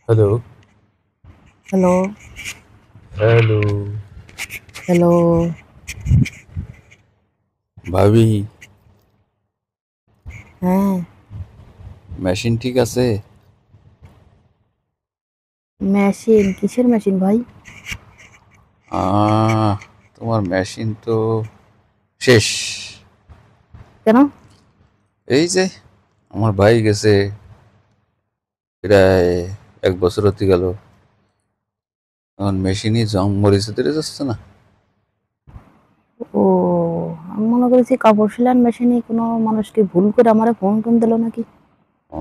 Hello, hello, hello, hello. ভাবি। হ্যাঁ, machine ঠিক আছে? মেশিন? কিসের মেশিন ভাই? আহ তোমার মেশিন তো শেষ। কেন? এই যে আমার ভাই গেছে, প্রায় 1 বছর হতে গেল। এখন মেশিনই জং মরিচে ধরে যাচ্ছে না। ও, আমি মনে করেছি কাপড় সেলাইয়ের মেশিনে কোনো মানুষ কি ভুল করে আমারে ফোন টোন দিল নাকি? ও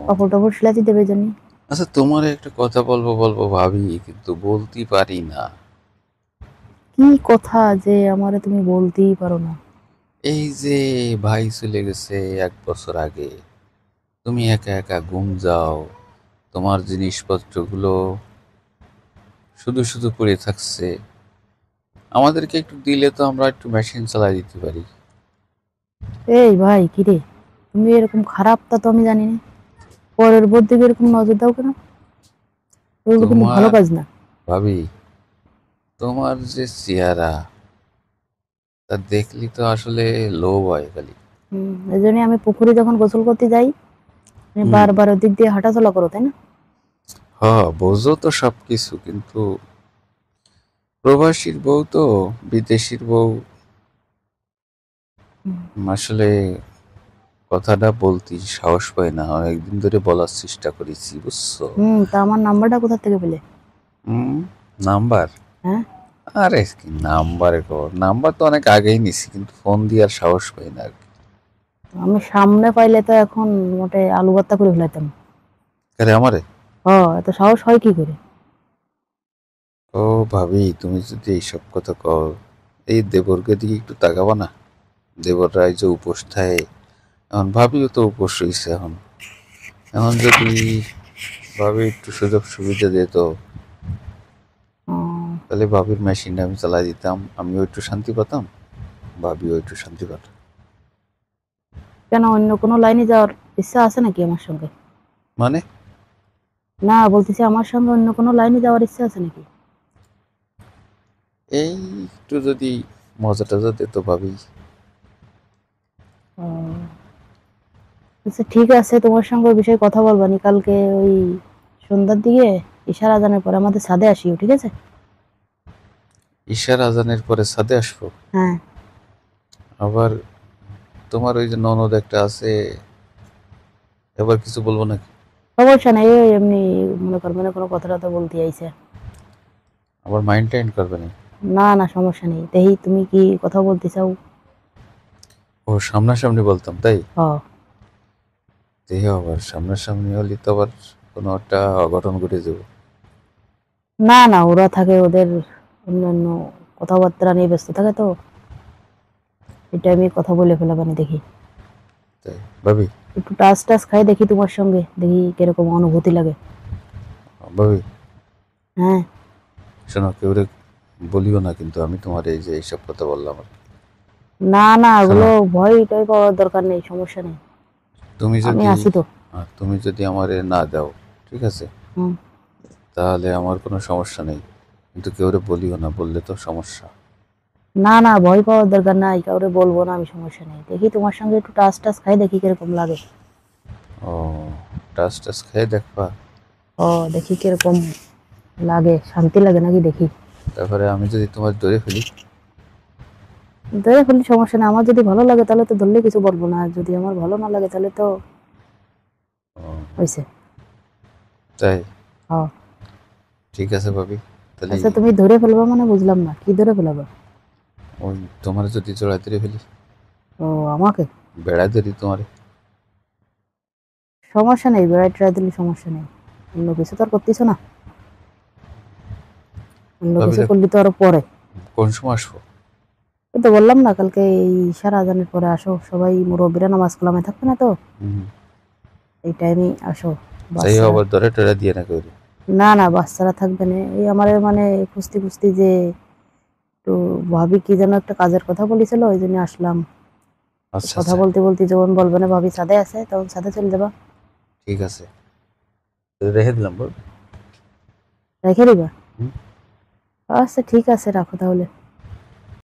কাপড় টাপড় সেলাইতে দেবে জানি। আচ্ছা, তোমার একটা কথা বলবো বলবো ভাবি, কিন্তু বলতে পারি না। কি কথা যে আমারে তুমি বলতেই পারো না? এই যে ভাই চলে গেছে 1 বছর আগে, তুমি একা একা ঘুম যাও, তোমার জিনিসপত্রগুলো শুধু শুধু পড়ে থাকছে। আমাদেরকে একটু দিলে তো আমরা একটু মেশিন চালাই দিতে পারি। এই ভাই, কি রে? তুমি এরকম খারাপ তা তো আমি জানি না। পরের বোর দিকে এরকম নজর দাও কেন? এগুলো কিন্তু ভালো তোমার কাজ না। ভাবি, তোমার যে চেহারা, তা দেখলি তো আসলে লোভ হয় খালি। এই জন্য আমি পুকুরে যখন গোসল করতে যাই, আমি হুম। বারবার ওদিক দিয়ে হাঁটাচলা করো, তাই না? হ, বোঝো তো সবকিছু, কিন্তু প্রবাসীর বউ তো, বিদেশির বউ, হুম, আসলে কথাটা বলতে সাহস পায় না। অনেকদিন ধরে বলার চেষ্টা করেছি, বুঝছো? তা আমার নাম্বারটা কোথা থেকে পেলে? হুম। নাম্বার? হ্যাঁ, আরে কি নাম্বারে খবর, নাম্বার তো অনেক আগেই নিছি, কিন্তু ফোন দিয়ে আর সাহস পাই না আর কি। আমি সামনে পাইলে তো এখন মোটে আলু ভর্তা করে ফেলাইতাম। আরে আমারে, এত সাহস হয় কি করে? ও ভাবি, তুমি যদি এইসব কথা কও, এই দেবরকে দিকে একটু তাকাবা না। দেবররা এই যে উপোস থাকে, এখন ভাবিও তো উপোস রয়েছে। এখন এখন যদি ভাবি একটু সুযোগ সুবিধা দিত, আহ, তাহলে ভাবির মেশিনটা আমি চালাই দিতাম, আমিও একটু শান্তি পেতাম, ভাবিও একটু শান্তি পেত। কেন, অন্য কোনো লাইনে যাওয়ার ইচ্ছা আছে নাকি আমার সঙ্গে? মানে, না, বলতেছি আমার সঙ্গে অন্য কোনো লাইনে যাওয়ার ইচ্ছা আছে নাকি? এই একটু যদি মজা টজা দিত ভাবি। আহ, আচ্ছা ঠিক আছে, তোমার সঙ্গে ওই বিষয়ে কথা বলবানি কালকে ওই সন্ধ্যার দিকে, ইশারা আজানের পরে আমাদের ছাদে আসিও, ঠিক আছে? ঈশার আজানের পরে ছাদে আসবো? হ্যাঁ, আবার তোমার ওই যে ননদ একটা আছে, এবার কিছু বলবো নাকি? সমস্যা নেই, ওই এমনি মনে করবে না কোনো কথা টথা বলতে আইছে। আবার মাইন্ড টাইন্ড করবে না? না না, সমস্যা নেই, দেখি তুমি কি কথা বলতে চাও। ও সামনাসামনি বলতাম তাই? হ, দেহ আবার সামনাসামনি হলে তো আবার কোনো একটা অঘটন ঘটে যাবে। না না, ওরা থাকে ওদের অন্যান্য কথাবার্তা নিয়ে ব্যস্ত থাকে তো, এটা আমি কথা বলে ফেলাবানি দেখি। তাই ভাবি? একটু টাচ টাচ খাই দেখি তোমার সঙ্গে, দেখি কিরকম অনুভূতি লাগে। ভাবি, হ্যাঁ, শোনো, কেউ বলিও না কিন্তু আমি তোমার এই যে এইসব কথা বললাম আর কি। না না, শোনো, ওগুলো ভয় টয় পাওয়ার দরকার নেই, সমস্যা নেই। তুমি আমি যদি আছি তো। তুমি যদি আমারে না দাও, ঠিক আছে, হুম, তাহলে আমার কোনো সমস্যা নেই, কিন্তু কেউরে বলিও না, বললে তো সমস্যা। না না, ভয় পাওয়ার দরকার নাই, কাউরে বলবো না আমি, সমস্যা নেই। দেখি তোমার সঙ্গে একটু টাচ টাচ খাই দেখি কিরকম লাগে। ও, টাচ টাচ খেয়ে দেখবা? দেখি কিরকম লাগে, শান্তি লাগে নাকি দেখি। তারপরে আমি যদি তোমার ধরে ফেলি? ধরে ফেলি, সমস্যা নেই। আমার যদি ভালো লাগে তাহলে তো ধরলে কিছু বলবো না, আর যদি আমার ভালো না লাগে তাহলে তো ও, হয়েছে। তাই? হ, ঠিক আছে ভাবি, তাহলে আচ্ছা তুমি ধরে ফেলবা মানে বুঝলাম না, কি ধরে ফেলাবা? ওই তোমার যদি জড়াই ধরে ফেলি, ও, আমাকে? বেড়াই ধরি তোমারে। সমস্যা নেই, বেড়াই টেড়াই দিলে সমস্যা নেই। অন্য কিছু তো আর করতেছো না। অন্য ভাবি কিছু দেখ, করলে তো আরো পরে। কোন সময় আসবো? এই তো বললাম না, কালকে এই ইশারা আজানের পরে আসো, সবাই মুরব্বীরা নামাজ কালামে থাকবে না তো, হুম। এই টাইমে আসো। যাই হোক, বাচ্চারা, আবার ধরে টরে দিয়ে না কেউ? না না, বাচ্চারা থাকবে না। এই আমার মানে খুঁজতে খুঁজতে যে একটু ভাবি কি যেন একটা কাজের কথা বলেছিল, ওই জন্য আসলাম। তো আচ্ছা কথা আচ্ছা, বলতে বলতে যখন বলবে না ভাবি ছাদে আছে, তখন ছাদে চলে যাবা। ঠিক আছে, রেখে দিলাম বল। রেখে দিবা? হুম। আচ্ছা ঠিক আছে, রাখো তাহলে।